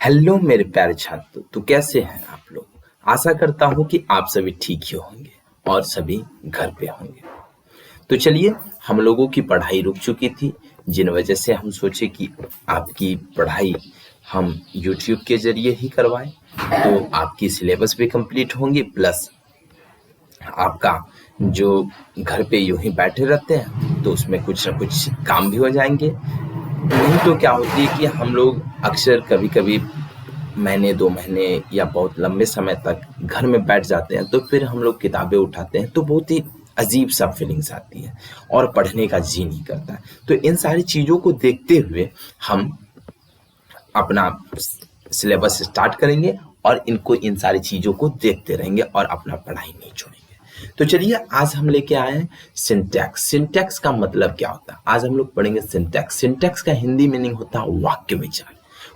Hello मेरे प्यारे छात्र, तो कैसे हैं आप लोग। आशा करता हूं कि आप सभी ठीक ही होंगे और सभी घर पे होंगे। तो चलिए, हम लोगों की पढ़ाई रुक चुकी थी, जिन वजह से हम सोचे कि आपकी पढ़ाई हम यूट्यूब के जरिए ही करवाएं, तो आपकी सिलेबस भी कंप्लीट होंगी, प्लस आपका जो घर पे यूं ही बैठे रहते हैं तो उसमें कुछ ना कुछ काम भी हो जाएंगे। नहीं तो क्या होती है कि हम लोग अक्सर कभी कभी महीने 2 महीने या बहुत लंबे समय तक घर में बैठ जाते हैं, तो फिर हम लोग किताबें उठाते हैं तो बहुत ही अजीब सा फीलिंग्स आती है और पढ़ने का जी नहीं करता है। तो इन सारी चीज़ों को देखते हुए हम अपना सिलेबस स्टार्ट करेंगे और इन सारी चीज़ों को देखते रहेंगे और अपना पढ़ाई नहीं छोड़ेंगे। तो चलिए, आज हम लेके आए हैं सिंटैक्स। सिंटैक्स का मतलब क्या होता है, आज हम लोग पढ़ेंगे सिंटैक्स। सिंटैक्स का हिंदी मीनिंग होता है वाक्य विचार।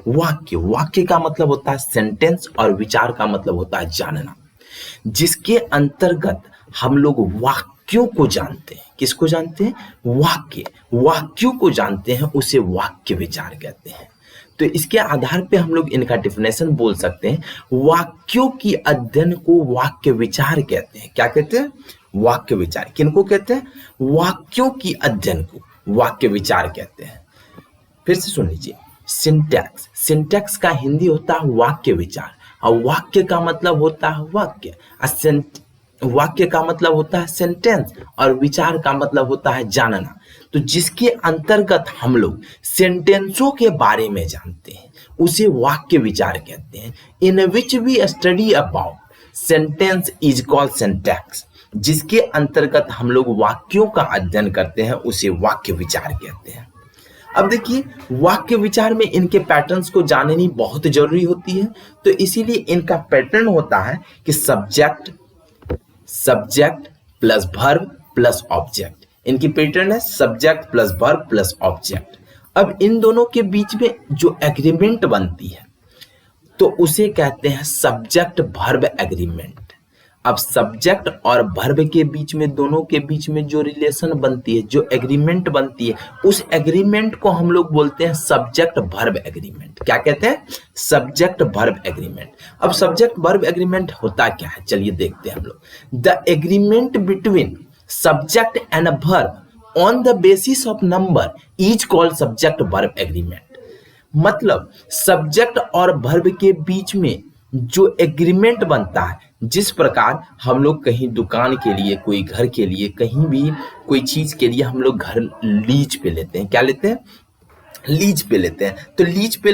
वाक्य का मतलब होता है सेंटेंस और विचार का मतलब होता है जानना, जिसके अंतर्गत हम लोग वाक्यों को जानते हैं। किसको जानते हैं? वाक्यों को जानते हैं, उसे वाक्य विचार कहते हैं। तो इसके आधार पे हम लोग इनका डिफिनेशन बोल सकते हैं। वाक्यों की अध्ययन को वाक्य विचार कहते हैं। क्या कहते हैं? वाक्य विचार। किनको कहते हैं? वाक्यों की अध्ययन को वाक्य विचार कहते हैं। फिर से सुन लीजिए, सिंटैक्स का हिंदी होता है वाक्य विचार, और वाक्य का मतलब होता है वाक्य, वाक्य का मतलब होता है सेंटेंस, और विचार का मतलब होता है जानना। तो जिसके अंतर्गत हम लोग सेंटेंसों के बारे में जानते हैं, उसे वाक्य विचार कहते हैं। In which we study about sentence is called syntax. जिसके अंतर्गत हम लोग वाक्यों का अध्ययन करते हैं, उसे वाक्य विचार कहते हैं। अब देखिए, वाक्य विचार में इनके पैटर्न्स को जाननी बहुत जरूरी होती है। तो इसीलिए इनका पैटर्न होता है कि subject plus verb plus object. इनकी पैटर्न है subject plus verb plus object. अब इन दोनों के बीच में जो एग्रीमेंट बनती है, तो उसे कहते हैं सब्जेक्ट वर्ब एग्रीमेंट। अब सब्जेक्ट और वर्ब के बीच में, दोनों के बीच में जो रिलेशन बनती है, जो एग्रीमेंट बनती है, उस एग्रीमेंट को हम लोग बोलते हैं सब्जेक्ट वर्ब एग्रीमेंट। क्या कहते हैं? Subject verb agreement. अब सब्जेक्ट वर्ब एग्रीमेंट होता क्या है, चलिए देखते हैं हम लोग। The agreement between subject and verb on the basis of number is called subject verb agreement. मतलब सब्जेक्ट और वर्ब के बीच में जो एग्रीमेंट बनता है, जिस प्रकार हम लोग कहीं दुकान के लिए, कोई घर के लिए, कहीं भी कोई चीज के लिए हम लोग घर लीज पे लेते हैं। क्या लेते हैं? लीज पे लेते हैं। तो लीज पे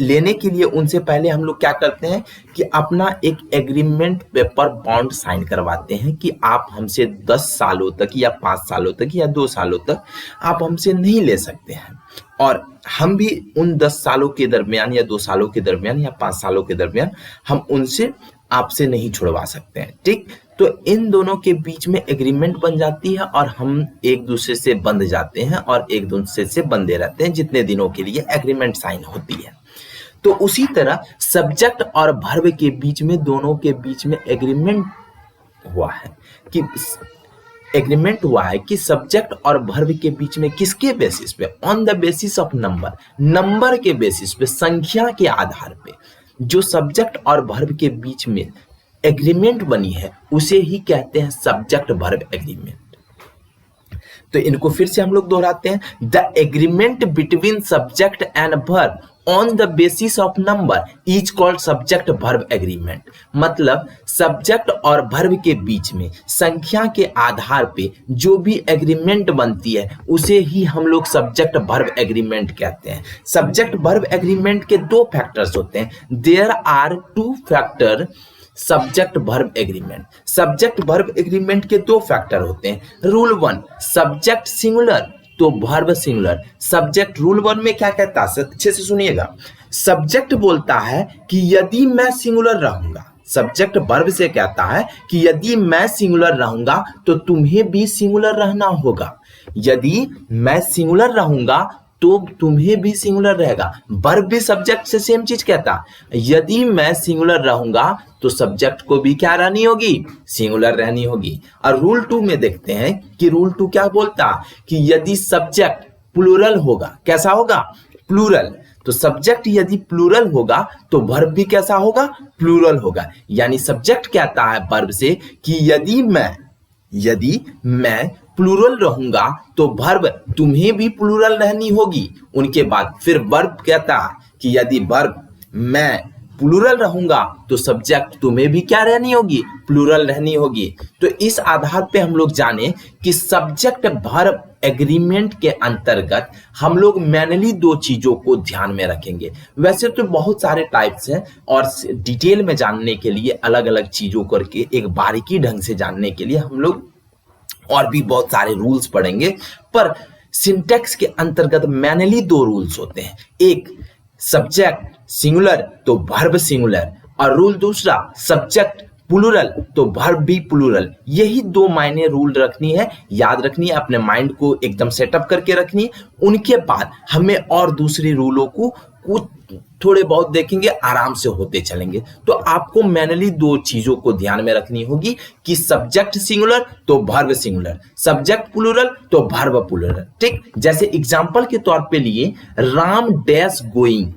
लेने के लिए उनसे पहले हम लोग क्या करते हैं कि अपना एक एग्रीमेंट पेपर बॉन्ड साइन करवाते हैं कि आप हमसे 10 सालों तक या 5 सालों तक या 2 सालों तक आप हमसे नहीं ले सकते हैं, और हम भी उन 10 सालों के दरमियान या 2 सालों के दरमियान या 5 सालों के दरमियान हम उनसे आपसे नहीं छुड़वा सकते हैं। ठीक, तो इन दोनों के बीच में एग्रीमेंट बन जाती है और हम एक दूसरे से बंध जाते हैं और एक दूसरे से बंधे रहते हैं जितने दिनों के लिए एग्रीमेंट साइन होती है। तो उसी तरह सब्जेक्ट और वर्ब के बीच में, दोनों के बीच में एग्रीमेंट हुआ है कि सब्जेक्ट और वर्ब के बीच में किसके बेसिस पे? On the basis of number के बेसिस पे, संख्या के आधार पे जो सब्जेक्ट और वर्ब के बीच में एग्रीमेंट बनी है, उसे ही कहते हैं सब्जेक्ट वर्ब एग्रीमेंट। तो इनको फिर से हम लोग दोहराते हैं। The agreement between subject and verb on the basis of number is called subject verb agreement. मतलब सब्जेक्ट और वर्ब के बीच में संख्या के आधार पे जो भी एग्रीमेंट बनती है, उसे ही हम लोग सब्जेक्ट वर्ब एग्रीमेंट कहते हैं। सब्जेक्ट वर्ब एग्रीमेंट के 2 फैक्टर्स होते हैं। There are 2 factor subject verb agreement. Subject verb agreement के 2 फैक्टर होते हैं। रूल 1, सब्जेक्ट सिंगुलर तो वर्ब सिंगुलर। सब्जेक्ट रूल 1 में क्या कहता है, अच्छे से सुनिएगा। सब्जेक्ट बोलता है कि यदि मैं सिंगुलर रहूंगा, सब्जेक्ट वर्ब से कहता है कि यदि मैं सिंगुलर रहूंगा तो तुम्हें भी सिंगुलर रहना होगा। यदि मैं सिंगुलर रहूंगा तो तुम्हें भी सिंगुलर रहेगा। वर्ब भी सब्जेक्ट से सेम चीज कहता है। यदि मैं सिंगुलर रहूंगा तो सब्जेक्ट को भी क्या रहनी होगी? सिंगुलर रहनी होगी। और रूल 2 में देखते हैं कि रूल 2 क्या बोलता कि यदि सब्जेक्ट प्लूरल होगा, कैसा होगा? प्लूरल, तो सब्जेक्ट यदि प्लूरल होगा तो वर्ब भी कैसा होगा, प्लूरल होगा। यानी सब्जेक्ट कहता है वर्ब से कि यदि मैं प्लूरल रहूंगा तो वर्ब तुम्हें भी प्लूरल रहनी होगी। उनके बाद फिर वर्ब कहता है कि यदि वर्ब मैं प्लूरल रहूंगा तो सब्जेक्ट तुम्हें भी क्या रहनी होगी, प्लूरल रहनी होगी। तो इस आधार पे हम लोग जाने कि सब्जेक्ट वर्ब एग्रीमेंट के अंतर्गत हम लोग मैनली दो चीजों को ध्यान में रखेंगे। वैसे तो बहुत सारे टाइप्स हैं और डिटेल में जानने के लिए, अलग अलग चीजों करके एक बारीकी ढंग से जानने के लिए हम लोग और भी बहुत सारे रूल्स पढ़ेंगे, पर सिंटैक्स के अंतर्गत मैनली दो रूल्स होते हैं। एक सब्जेक्ट सिंगुलर तो वर्ब सिंगुलर, और रूल दूसरा सब्जेक्ट प्लूरल तो वर्ब भी प्लूरल। यही दो मायने रूल रखनी है, याद रखनी है, अपने माइंड को एकदम सेटअप करके रखनी है। उनके बाद हमें और दूसरी रूलों को कुछ थोड़े बहुत देखेंगे, आराम से होते चलेंगे। तो आपको मैनली दो चीजों को ध्यान में रखनी होगी कि सब्जेक्ट सिंगुलर तो वर्ब सिंगुलर, सब्जेक्ट प्लूरल तो वर्ब प्लूरल। ठीक, जैसे एग्जांपल के तौर पे लिए Ram dash going,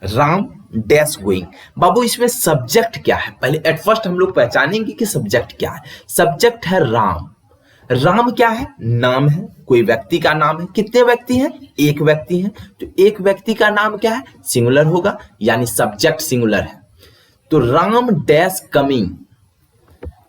Ram dash going. बाबू इसमें सब्जेक्ट क्या है, पहले एट फर्स्ट हम लोग पहचानेंगे कि सब्जेक्ट क्या है। सब्जेक्ट है राम। राम क्या है, नाम है, कोई व्यक्ति का नाम है। कितने व्यक्ति हैं, एक व्यक्ति है, तो एक व्यक्ति का नाम क्या है, सिंगुलर होगा, यानी सब्जेक्ट सिंगुलर है। तो राम डैश कमिंग,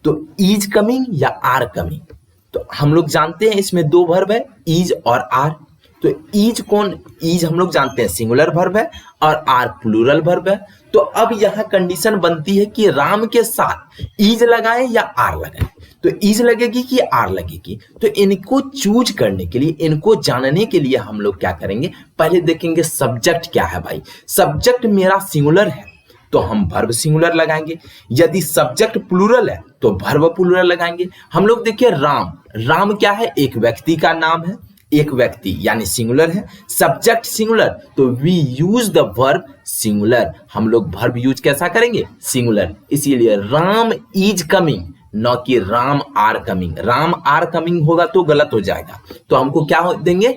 तो इज कमिंग या आर कमिंग। तो हम लोग जानते हैं इसमें दो वर्ब है, इज और आर। तो इज हम लोग जानते हैं सिंगुलर वर्ब है और आर प्लूरल वर्ब है। तो अब यहां कंडीशन बनती है कि राम के साथ इज लगाएं या आर लगाएं। तो इज लगेगी कि आर लगेगी। तो इनको चूज करने के लिए, इनको जानने के लिए हम लोग क्या करेंगे, पहले देखेंगे सब्जेक्ट क्या है। भाई सब्जेक्ट मेरा सिंगुलर है तो हम वर्ब सिंगुलर लगाएंगे, यदि सब्जेक्ट प्लूरल है तो वर्ब प्लूरल लगाएंगे। हम लोग देखिए राम, राम क्या है, एक व्यक्ति का नाम है, एक व्यक्ति यानी सिंगुलर है। सब्जेक्ट सिंगुलर तो we use the verb singular, हम लोग वर्ब यूज कैसा करेंगे, सिंगुलर। इसीलिए राम इज कमिंग, न कि Ram are coming. Ram are coming होगा तो गलत हो जाएगा, तो हमको क्या देंगे,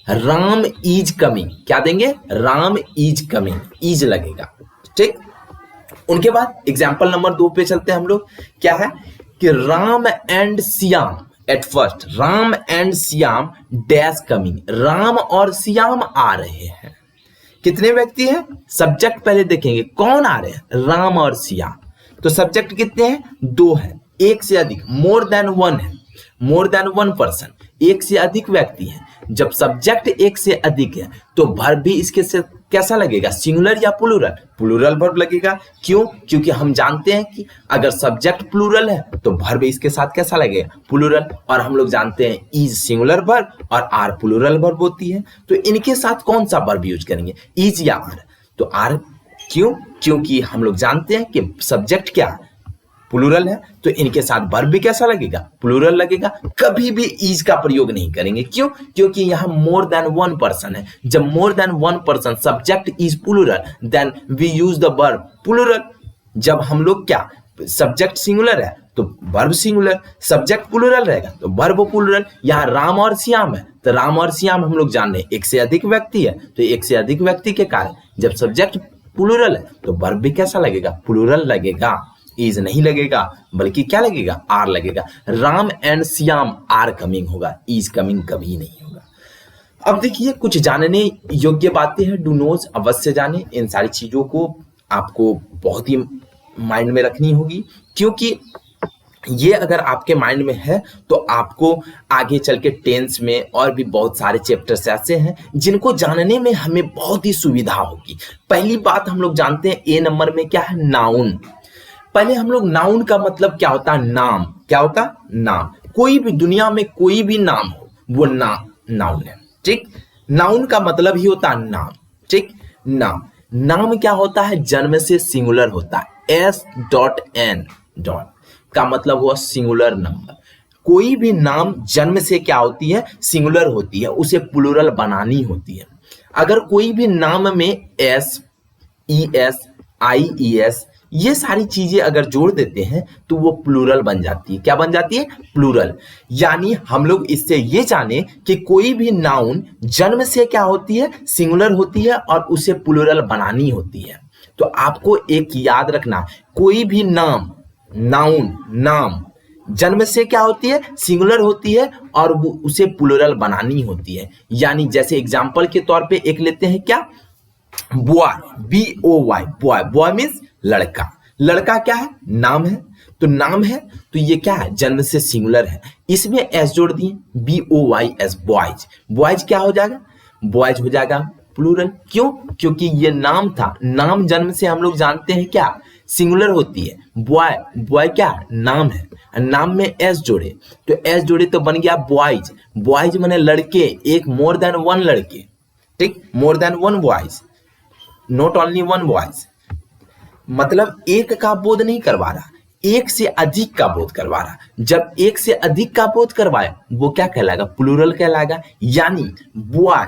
राम इज कमिंग। क्या देंगे, राम इज कमिंग, इज लगेगा। ठीक, उनके बाद एग्जाम्पल नंबर 2 पे चलते हैं हम लोग। क्या है कि Ram and Shyam, at first Ram and Shyam dash coming, Ram और श्याम आ रहे हैं। कितने व्यक्ति हैं, सब्जेक्ट पहले देखेंगे कौन आ रहे हैं, राम और श्याम। तो सब्जेक्ट कितने हैं, 2 हैं, एक से अधिक, मोर देन 1 है, मोर देन 1 पर्सन, एक से अधिक व्यक्ति हैं। जब सब्जेक्ट एक से अधिक है तो वर्ब भी इसके से कैसा लगेगा, सिंगुलर या प्लूरल, प्लूरल वर्ब लगेगा। क्यों, क्योंकि हम जानते हैं कि अगर सब्जेक्ट प्लूरल है तो वर्ब इसके साथ कैसा लगेगा, प्लूरल। और हम लोग जानते हैं इज सिंगुलर वर्ब और आर प्लूरल वर्ब होती है। तो इनके साथ कौन सा वर्ब यूज करेंगे, इज या आर। तो आर क्यों, क्योंकि हम लोग जानते हैं कि सब्जेक्ट क्या प्लूरल है, तो इनके साथ वर्ब भी कैसा लगेगा, प्लूरल लगेगा। कभी भी इज का प्रयोग नहीं करेंगे। क्यों, क्योंकि यहाँ मोर देन 1 पर्सन है। जब more than 1 person, subject is plural, then we use the verb plural. जब हम लोग क्या, सब्जेक्ट सिंगुलर है तो वर्ब सिंगुलर, सब्जेक्ट प्लूरल रहेगा तो वर्ब प्लूरल। यहाँ राम और श्याम है तो राम और श्याम हम लोग जान रहे हैं एक से अधिक व्यक्ति है, तो एक से अधिक व्यक्ति के कारण जब सब्जेक्ट प्लूरल है तो वर्ब भी कैसा लगेगा, प्लूरल लगेगा, इज नहीं लगेगा, बल्कि क्या लगेगा, आर लगेगा। Ram and Shyam are coming होगा, इज कमिंग कभी नहीं होगा। अब देखिए कुछ जानने योग्य बातें हैं, डू नोज अवश्य जाने। इन सारी चीजों को आपको बहुत ही माइंड में रखनी होगी, क्योंकि ये अगर आपके माइंड में है तो आपको आगे चल के टेंस में और भी बहुत सारे चैप्टर्स ऐसे हैं जिनको जानने में हमें बहुत ही सुविधा होगी। पहली बात हम लोग जानते हैं ए नंबर में क्या है, नाउन। पहले हम लोग नाउन का मतलब क्या होता है, नाम। क्या होता है, नाम। कोई भी दुनिया में कोई भी नाम हो वो नाउन है। ठीक, नाउन का मतलब ही होता है नाम। ठीक, नाम, नाम क्या होता है, जन्म से सिंगुलर होता है। S.N. का मतलब हुआ सिंगुलर नंबर। कोई भी नाम जन्म से क्या होती है, सिंगुलर होती है, उसे प्लूरल बनानी होती है। अगर कोई भी नाम में S, ES, IES ये सारी चीजें अगर जोड़ देते हैं तो वो प्लूरल बन जाती है। क्या बन जाती है? प्लूरल। यानी हम लोग इससे ये जाने कि कोई भी नाउन जन्म से क्या होती है? सिंगुलर होती है और उसे प्लूरल बनानी होती है। तो आपको एक याद रखना, कोई भी नाम, नाउन, नाम जन्म से क्या होती है? सिंगुलर होती है और वो उसे प्लूरल बनानी होती है। यानी जैसे एग्जांपल के तौर पे एक लेते हैं, क्या? Boy, BOY, boy. Boy means लड़का। लड़का क्या है? नाम है। तो नाम है तो ये क्या है? जन्म से सिंगुलर है। इसमें एस जोड़ दिए, BOYS, बॉयज। बॉयज क्या हो जाएगा? बॉयज हो जाएगा प्लूरल। क्यों? क्योंकि ये नाम था। नाम जन्म से हम लोग जानते हैं क्या? सिंगुलर होती है। बॉय, बॉय क्या? नाम है। नाम में एस जोड़े तो एस जोड़े तो बन गया बॉयज। बॉयज माने लड़के, एक मोर देन वन लड़के, ठीक? More than one boys, not only one boys. मतलब एक का बोध नहीं करवा रहा, एक से अधिक का बोध करवा रहा। जब एक से अधिक का बोध करवाए वो क्या कहलाएगा? प्लूरल कहलाएगा। यानी बॉय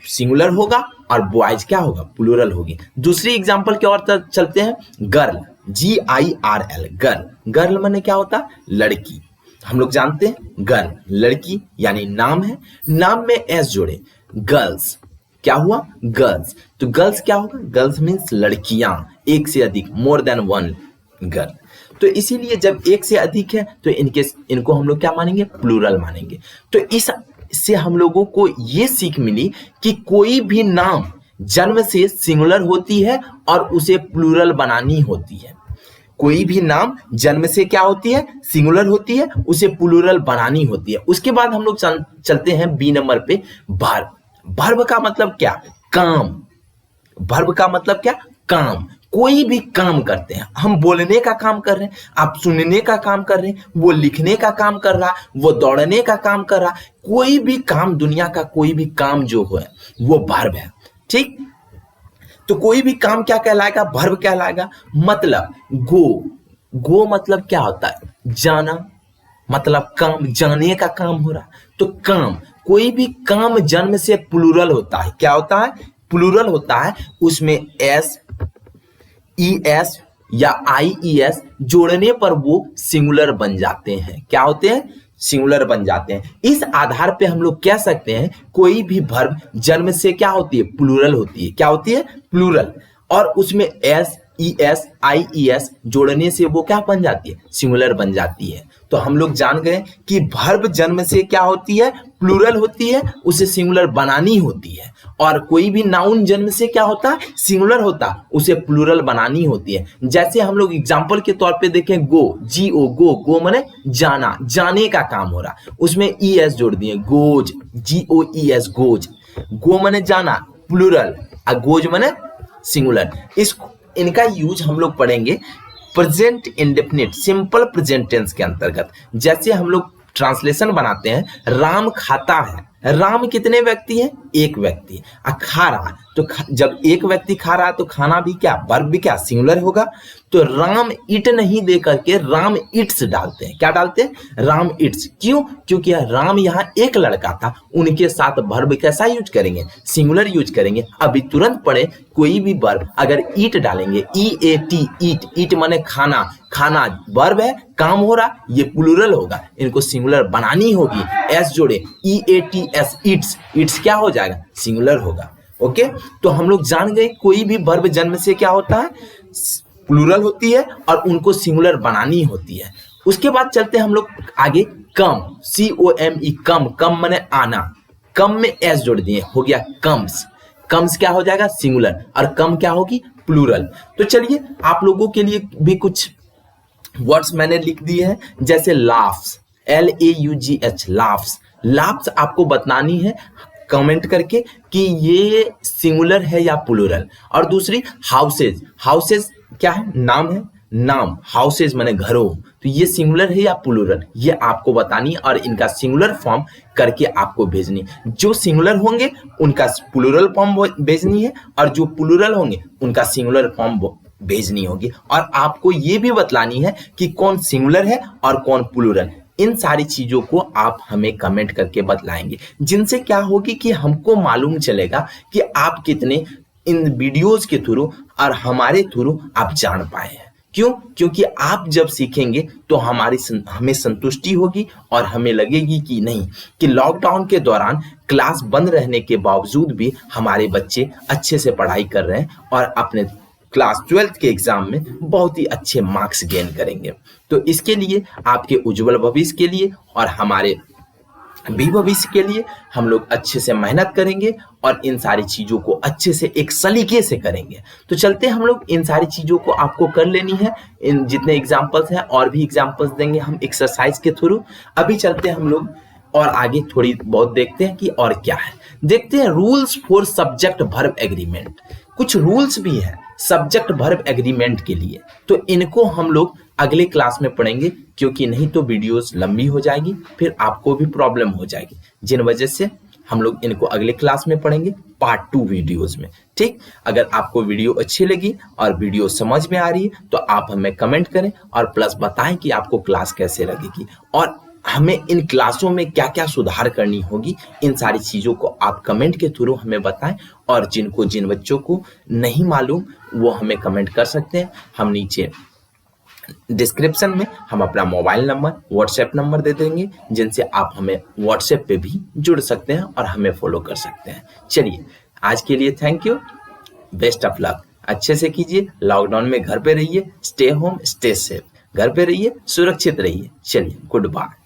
सिंगुलर होगा और बॉयज क्या होगा? प्लूरल होगी। दूसरी एग्जांपल की ओर चलते हैं। Girl, GIRL, girl. गर्ल माने क्या होता? लड़की। हम लोग जानते हैं गर्ल लड़की, यानी नाम है। नाम में एस जोड़े, गर्ल्स। क्या हुआ? गर्ल्स। तो गर्ल्स क्या होगा? गर्ल्स मीन्स लड़कियां, एक से अधिक, मोर देन वन गर्ल। तो इसीलिए जब एक से अधिक है तो इनको हम लोग क्या मानेंगे? प्लूरल मानेंगे। तो इससे हम लोगों को ये सीख मिली कि कोई भी नाम जन्म से सिंगुलर होती है और उसे प्लूरल बनानी होती है। कोई भी नाम जन्म से क्या होती है? सिंगुलर होती है, उसे प्लूरल बनानी होती है। उसके बाद हम लोग चलते हैं बी नंबर पे, वर्ब। वर्ब का मतलब क्या? काम। वर्ब का मतलब क्या? काम। कोई भी काम करते हैं, हम बोलने का काम कर रहे हैं, आप सुनने का काम कर रहे हैं, वो लिखने का काम कर रहा, वो दौड़ने का काम कर रहा, कोई भी काम, दुनिया का कोई भी काम जो है वो वर्ब है, ठीक? तो कोई भी काम क्या कहलाएगा? वर्ब कहलाएगा। मतलब गो, गो मतलब क्या होता है? जाना, मतलब काम, जाने का काम हो रहा। तो काम, कोई भी काम जन्म से प्लूरल होता है। क्या होता है? प्लूरल होता है। उसमें एस, ES या IES जोड़ने पर वो सिंगुलर बन जाते हैं। क्या होते हैं? सिंगुलर बन जाते हैं। इस आधार पे हम लोग कह सकते हैं कोई भी वर्ब जन्म से क्या होती है? प्लूरल होती है। क्या होती है? प्लूरल। और उसमें S, ES, IES जोड़ने से वो क्या बन जाती है? सिंगुलर बन जाती है। तो हम लोग जान गए कि वर्ब जन्म से क्या होती है? प्लूरल होती है, उसे सिंगुलर बनानी होती है। और कोई भी नाउन जन्म से क्या होता है? सिंगुलर होता, उसे प्लूरल बनानी होती है। जैसे हम लोग एग्जांपल के तौर पे देखें, गो, GO, गो। गो माने जाना, जाने का काम हो रहा, उसमें ES जोड़ दिए, गोज, GOES, गोज। गो माने जाना, प्लूरल, और गोज माने सिंगुलर। इनका यूज हम लोग पढ़ेंगे present indefinite, simple present tense के अंतर्गत। जैसे हम लोग ट्रांसलेशन बनाते हैं, राम खाता है। राम कितने व्यक्ति हैं? एक व्यक्ति। खा रहा, तो जब एक व्यक्ति खा रहा है तो खाना भी क्या? वर्ब भी क्या? सिंगुलर होगा। तो राम इट नहीं दे करके राम इट्स डालते हैं। क्या डालते हैं? राम इट्स। क्यों? क्योंकि राम यहाँ एक लड़का था, उनके साथ वर्ब कैसा यूज करेंगे? सिंगुलर यूज करेंगे। अभी तुरंत पढ़े, कोई भी वर्ब अगर ईट डालेंगे, EAT, ईट, ईट माने खाना, खाना वर्ब है, काम हो रहा, ये प्लूरल होगा, इनको सिंगुलर बनानी होगी। एस जोड़े, EATS, इट्स। इट्स क्या हो जाएगा? सिंगुलर होगा। ओके, तो हम लोग जान गए कोई भी वर्ब जन्म से क्या होता है? प्लूरल होती है और उनको सिंगुलर बनानी होती है। उसके बाद चलते हैं हम लोग आगे। कम, COME, कम। कम माने आना, कम में एस जोड़ दिए, हो गया कम्स। कम्स क्या हो जाएगा? सिंगुलर। और कम क्या होगी? प्लूरल। तो चलिए आप लोगों के लिए भी कुछ वर्ड्स मैंने लिख दिए हैं, जैसे लाफ्स, LAUGH, लाफ्स। लाफ्स आपको बतानी है कमेंट करके कि ये सिंगुलर है या प्लूरल। और दूसरी हाउसेज, हाउसेज क्या है? नाम है, नाम। हाउसेज माने घरों, तो ये सिंगुलर है या प्लूरल, ये आपको बतानी है और इनका सिंगुलर फॉर्म करके आपको भेजनी। जो सिंगुलर होंगे उनका प्लूरल फॉर्म भेजनी है और जो प्लूरल होंगे उनका सिंगुलर फॉर्म भेजनी होगी। और आपको ये भी बतलानी है कि कौन सिंगुलर है और कौन प्लूरल। इन सारी चीजों को आप हमें कमेंट करके बतलाएंगे, जिनसे क्या होगी कि हमको मालूम चलेगा कि आप कितने इन वीडियोस के थ्रू और हमारे थ्रू आप जान पाए हैं। क्यों? क्योंकि आप जब सीखेंगे तो हमें संतुष्टि होगी और हमें लगेगी कि नहीं, कि लॉकडाउन के दौरान क्लास बंद रहने के बावजूद भी हमारे बच्चे अच्छे से पढ़ाई कर रहे हैं और अपने क्लास 12th के एग्जाम में बहुत ही अच्छे मार्क्स गेन करेंगे। तो इसके लिए, आपके उज्जवल भविष्य के लिए और हमारे भी भविष्य के लिए हम लोग अच्छे से मेहनत करेंगे और इन सारी चीजों को अच्छे से एक सलीके से करेंगे। तो चलते हैं हम लोग, इन सारी चीजों को आपको कर लेनी है। इन जितने एग्जाम्पल्स हैं और भी एग्जाम्पल्स देंगे हम एक्सरसाइज के थ्रू। अभी चलते हैं हम लोग और आगे थोड़ी बहुत देखते हैं कि और क्या है। देखते हैं rules for subject verb agreement. कुछ रूल्स भी हैं सब्जेक्ट वर्ब एग्रीमेंट के लिए, तो इनको हम लोग अगले क्लास में पढ़ेंगे, क्योंकि नहीं तो वीडियोस लंबी हो जाएगी, फिर आपको भी प्रॉब्लम हो जाएगी, जिन वजह से हम लोग इनको अगले क्लास में पढ़ेंगे पार्ट 2 वीडियोस में। ठीक, अगर आपको वीडियो अच्छी लगी और वीडियो समझ में आ रही है तो आप हमें कमेंट करें और प्लस बताएं कि आपको क्लास कैसे लगेगी और हमें इन क्लासों में क्या क्या सुधार करनी होगी। इन सारी चीज़ों को आप कमेंट के थ्रू हमें बताएं और जिन बच्चों को नहीं मालूम वो हमें कमेंट कर सकते हैं। हम नीचे डिस्क्रिप्शन में हम अपना मोबाइल नंबर, व्हाट्सएप नंबर दे देंगे, जिनसे आप हमें व्हाट्सएप पे भी जुड़ सकते हैं और हमें फॉलो कर सकते हैं। चलिए, आज के लिए thank you, best of luck. अच्छे से कीजिए, लॉकडाउन में घर पे रहिए, स्टे होम स्टे सेफ, घर पे रहिए, सुरक्षित रहिए। चलिए, गुड बाय।